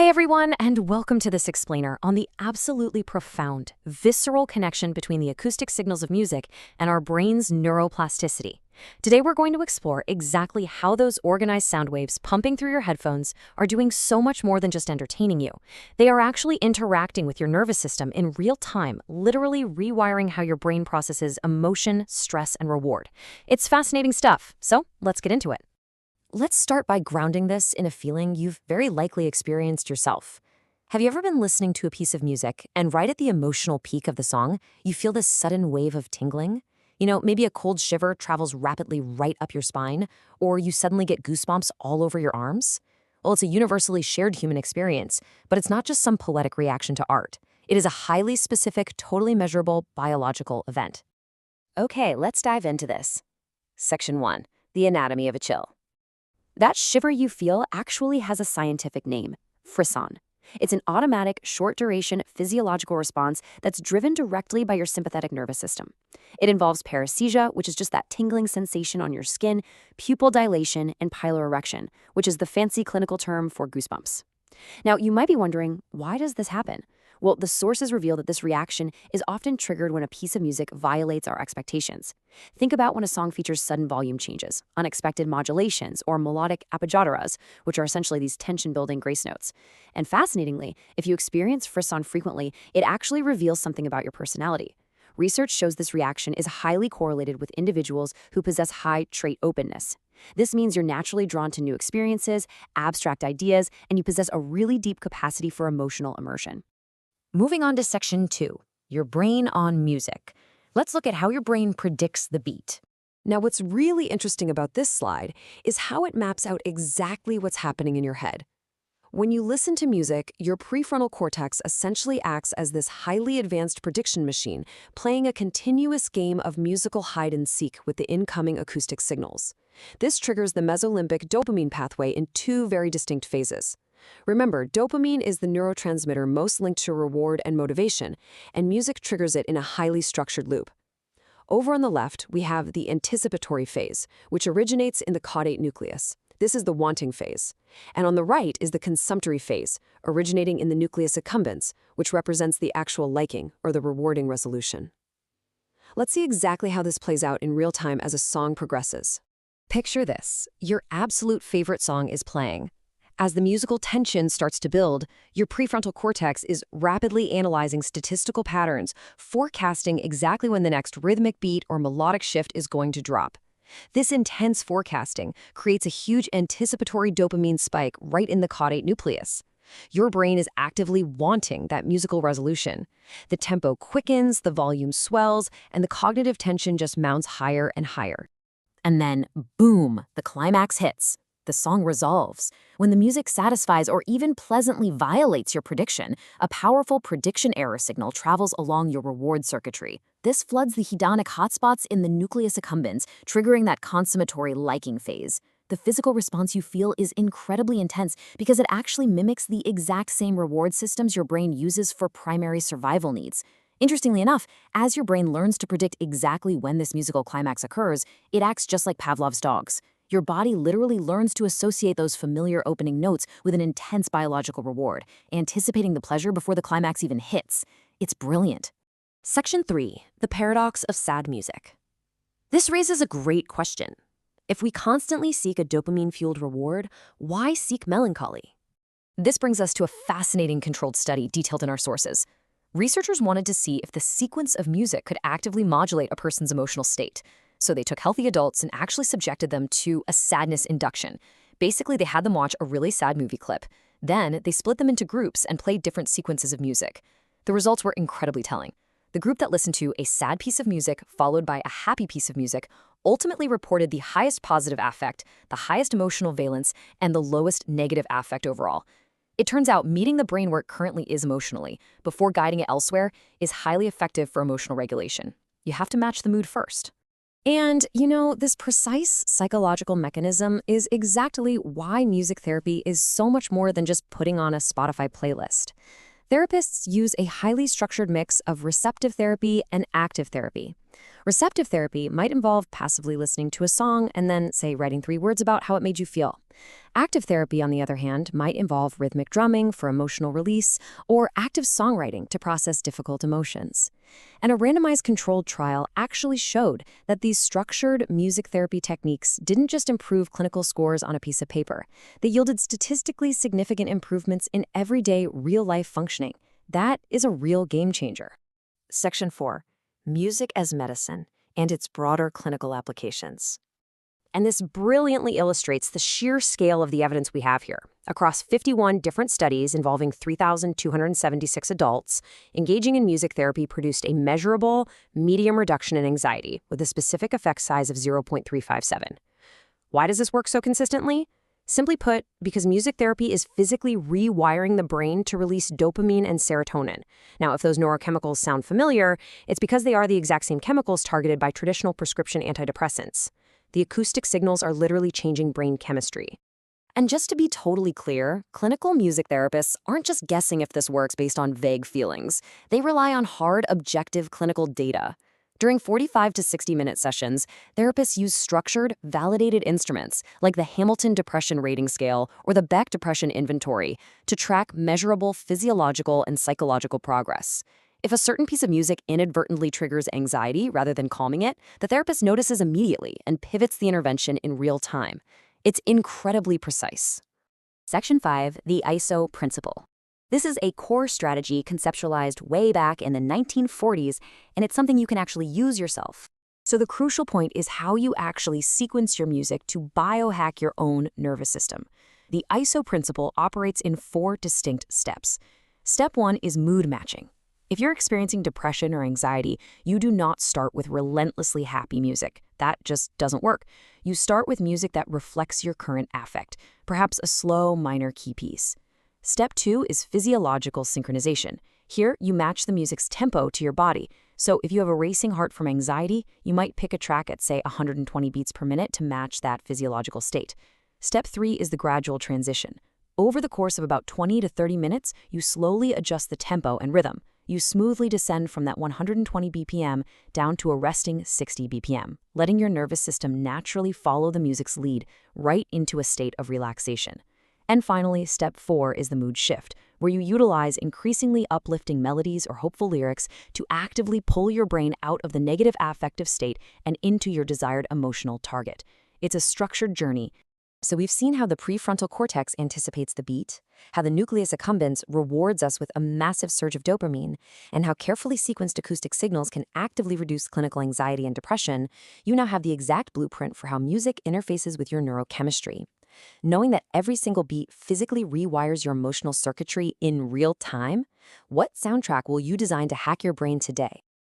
Hey everyone, and welcome to this explainer on the absolutely profound, visceral connection between the acoustic signals of music and our brain's neuroplasticity. Today we're going to explore exactly how those organized sound waves pumping through your headphones are doing so much more than just entertaining you. They are actually interacting with your nervous system in real time, literally rewiring how your brain processes emotion, stress, and reward. It's fascinating stuff, so let's get into it. Let's start by grounding this in a feeling you've very likely experienced yourself. Have you ever been listening to a piece of music and right at the emotional peak of the song, you feel this sudden wave of tingling? Maybe a cold shiver travels rapidly right up your spine, or you suddenly get goosebumps all over your arms? Well, it's a universally shared human experience, but it's not just some poetic reaction to art. It is a highly specific, totally measurable biological event. Okay, let's dive into this. Section 1. The anatomy of a chill. That shiver you feel actually has a scientific name, frisson. It's an automatic, short-duration physiological response that's driven directly by your sympathetic nervous system. It involves paresthesia, which is just that tingling sensation on your skin, pupil dilation, and piloerection, which is the fancy clinical term for goosebumps. Now, you might be wondering, why does this happen? Well, the sources reveal that this reaction is often triggered when a piece of music violates our expectations. Think about when a song features sudden volume changes, unexpected modulations, or melodic appoggiaturas, which are essentially these tension-building grace notes. And fascinatingly, if you experience frisson frequently, it actually reveals something about your personality. Research shows this reaction is highly correlated with individuals who possess high trait openness. This means you're naturally drawn to new experiences, abstract ideas, and you possess a really deep capacity for emotional immersion. Moving on to Section 2, your brain on music. Let's look at how your brain predicts the beat. Now, what's really interesting about this slide is how it maps out exactly what's happening in your head. When you listen to music, your prefrontal cortex essentially acts as this highly advanced prediction machine, playing a continuous game of musical hide-and-seek with the incoming acoustic signals. This triggers the mesolimbic dopamine pathway in two very distinct phases. Remember, dopamine is the neurotransmitter most linked to reward and motivation, and music triggers it in a highly structured loop. Over on the left, we have the anticipatory phase, which originates in the caudate nucleus. This is the wanting phase. And on the right is the consumptory phase, originating in the nucleus accumbens, which represents the actual liking or the rewarding resolution. Let's see exactly how this plays out in real time as a song progresses. Picture this. Your absolute favorite song is playing. As the musical tension starts to build, your prefrontal cortex is rapidly analyzing statistical patterns, forecasting exactly when the next rhythmic beat or melodic shift is going to drop. This intense forecasting creates a huge anticipatory dopamine spike right in the caudate nucleus. Your brain is actively wanting that musical resolution. The tempo quickens, the volume swells, and the cognitive tension just mounts higher and higher. And then, boom, the climax hits. The song resolves. When the music satisfies or even pleasantly violates your prediction, a powerful prediction error signal travels along your reward circuitry. This floods the hedonic hotspots in the nucleus accumbens, triggering that consummatory liking phase. The physical response you feel is incredibly intense because it actually mimics the exact same reward systems your brain uses for primary survival needs. Interestingly enough, as your brain learns to predict exactly when this musical climax occurs, it acts just like Pavlov's dogs. Your body literally learns to associate those familiar opening notes with an intense biological reward, anticipating the pleasure before the climax even hits. It's brilliant. Section 3. The paradox of sad music. This raises a great question. If we constantly seek a dopamine-fueled reward, why seek melancholy? This brings us to a fascinating controlled study detailed in our sources. Researchers wanted to see if the sequence of music could actively modulate a person's emotional state. So they took healthy adults and actually subjected them to a sadness induction. Basically, they had them watch a really sad movie clip. Then they split them into groups and played different sequences of music. The results were incredibly telling. The group that listened to a sad piece of music followed by a happy piece of music ultimately reported the highest positive affect, the highest emotional valence, and the lowest negative affect overall. It turns out meeting the brain where it currently is emotionally, before guiding it elsewhere, is highly effective for emotional regulation. You have to match the mood first. And, this precise psychological mechanism is exactly why music therapy is so much more than just putting on a Spotify playlist. Therapists use a highly structured mix of receptive therapy and active therapy. Receptive therapy might involve passively listening to a song and then, say, writing 3 words about how it made you feel. Active therapy, on the other hand, might involve rhythmic drumming for emotional release or active songwriting to process difficult emotions. And a randomized controlled trial actually showed that these structured music therapy techniques didn't just improve clinical scores on a piece of paper. They yielded statistically significant improvements in everyday, real-life functioning. That is a real game changer. Section 4. Music as medicine and its broader clinical applications. And this brilliantly illustrates the sheer scale of the evidence we have here. Across 51 different studies involving 3,276 adults, engaging in music therapy produced a measurable, medium reduction in anxiety with a specific effect size of 0.357. Why does this work so consistently? Simply put, because music therapy is physically rewiring the brain to release dopamine and serotonin. Now, if those neurochemicals sound familiar, it's because they are the exact same chemicals targeted by traditional prescription antidepressants. The acoustic signals are literally changing brain chemistry. And just to be totally clear, clinical music therapists aren't just guessing if this works based on vague feelings. They rely on hard, objective clinical data. During 45 to 60-minute sessions, therapists use structured, validated instruments like the Hamilton Depression Rating Scale or the Beck Depression Inventory to track measurable physiological and psychological progress. If a certain piece of music inadvertently triggers anxiety rather than calming it, the therapist notices immediately and pivots the intervention in real time. It's incredibly precise. Section 5, the ISO principle. This is a core strategy conceptualized way back in the 1940s, and it's something you can actually use yourself. So the crucial point is how you actually sequence your music to biohack your own nervous system. The ISO principle operates in 4 distinct steps. Step 1 is mood matching. If you're experiencing depression or anxiety, you do not start with relentlessly happy music. That just doesn't work. You start with music that reflects your current affect, perhaps a slow, minor key piece. Step 2 is physiological synchronization. Here, you match the music's tempo to your body. So if you have a racing heart from anxiety, you might pick a track at, say, 120 beats per minute to match that physiological state. Step 3 is the gradual transition. Over the course of about 20 to 30 minutes, you slowly adjust the tempo and rhythm. You smoothly descend from that 120 BPM down to a resting 60 BPM, letting your nervous system naturally follow the music's lead right into a state of relaxation. And finally, step 4 is the mood shift, where you utilize increasingly uplifting melodies or hopeful lyrics to actively pull your brain out of the negative affective state and into your desired emotional target. It's a structured journey. So we've seen how the prefrontal cortex anticipates the beat, how the nucleus accumbens rewards us with a massive surge of dopamine, and how carefully sequenced acoustic signals can actively reduce clinical anxiety and depression. You now have the exact blueprint for how music interfaces with your neurochemistry. Knowing that every single beat physically rewires your emotional circuitry in real time, what soundtrack will you design to hack your brain today?